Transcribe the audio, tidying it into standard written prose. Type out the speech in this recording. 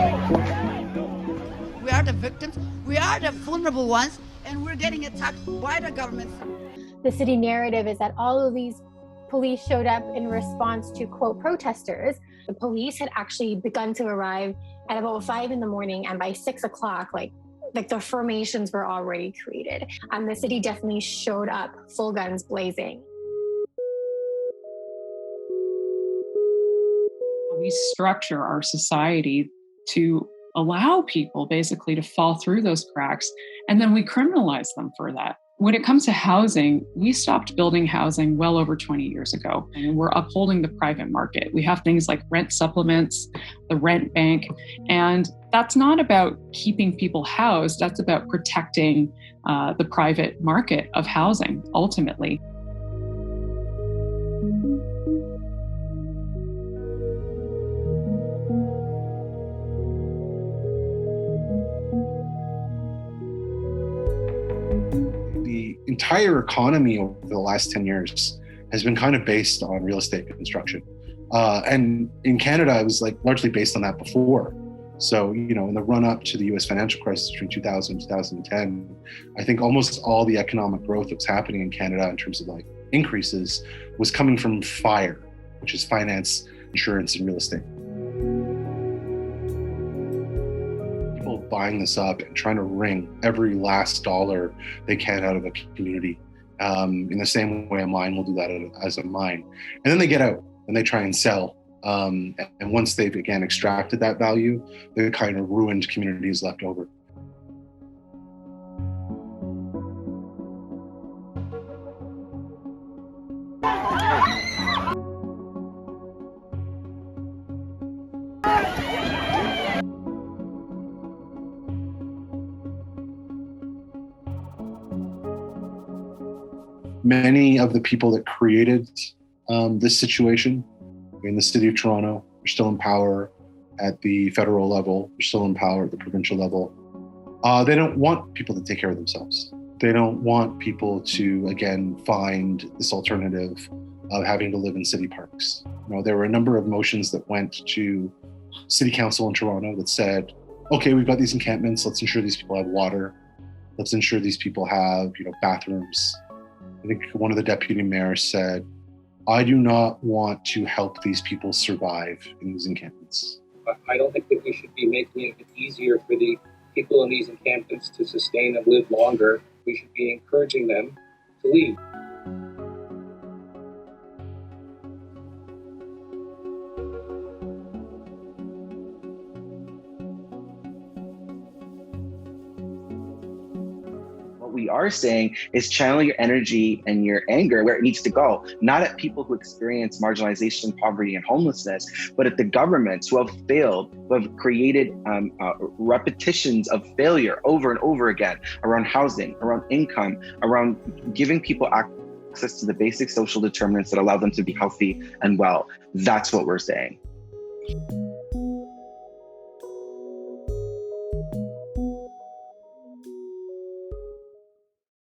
We are the victims, we are the vulnerable ones, and we're getting attacked by the government. The city narrative is that all of these police showed up in response to, quote, protesters. The police had actually begun to arrive at about 5 a.m, and by 6 o'clock, like the formations were already created. The city definitely showed up full guns blazing. We structure our society to allow people basically to fall through those cracks, and then we criminalize them for that. When it comes to housing, we stopped building housing well over 20 years ago, and we're upholding the private market. We have things like rent supplements, the rent bank, and that's not about keeping people housed. That's about protecting the private market of housing, ultimately. The entire economy over the last 10 years has been kind of based on real estate construction. And in Canada, it was largely based on that before. So, in the run up to the US financial crisis between 2000 and 2010, I think almost all the economic growth that was happening in Canada in terms of increases was coming from FIRE, which is finance, insurance, and real estate. Buying this up and trying to wring every last dollar they can out of a community. In the same way a mine will do that as a mine. And then they get out and they try and sell. And once they've, again, extracted that value, the kind of ruined community is left over. Many of the people that created this situation in the city of Toronto are still in power at the federal level, they're still in power at the provincial level. They don't want people to take care of themselves. They don't want people to, again, find this alternative of having to live in city parks. There were a number of motions that went to city council in Toronto that said, okay, we've got these encampments, let's ensure these people have water. Let's ensure these people have, bathrooms. I think one of the deputy mayors said, I do not want to help these people survive in these encampments. I don't think that we should be making it easier for the people in these encampments to sustain and live longer. We should be encouraging them to leave. We are saying is channel your energy and your anger where it needs to go, not at people who experience marginalization, poverty, and homelessness, but at the governments who have failed, who have created repetitions of failure over and over again around housing, around income, around giving people access to the basic social determinants that allow them to be healthy and well. That's what we're saying.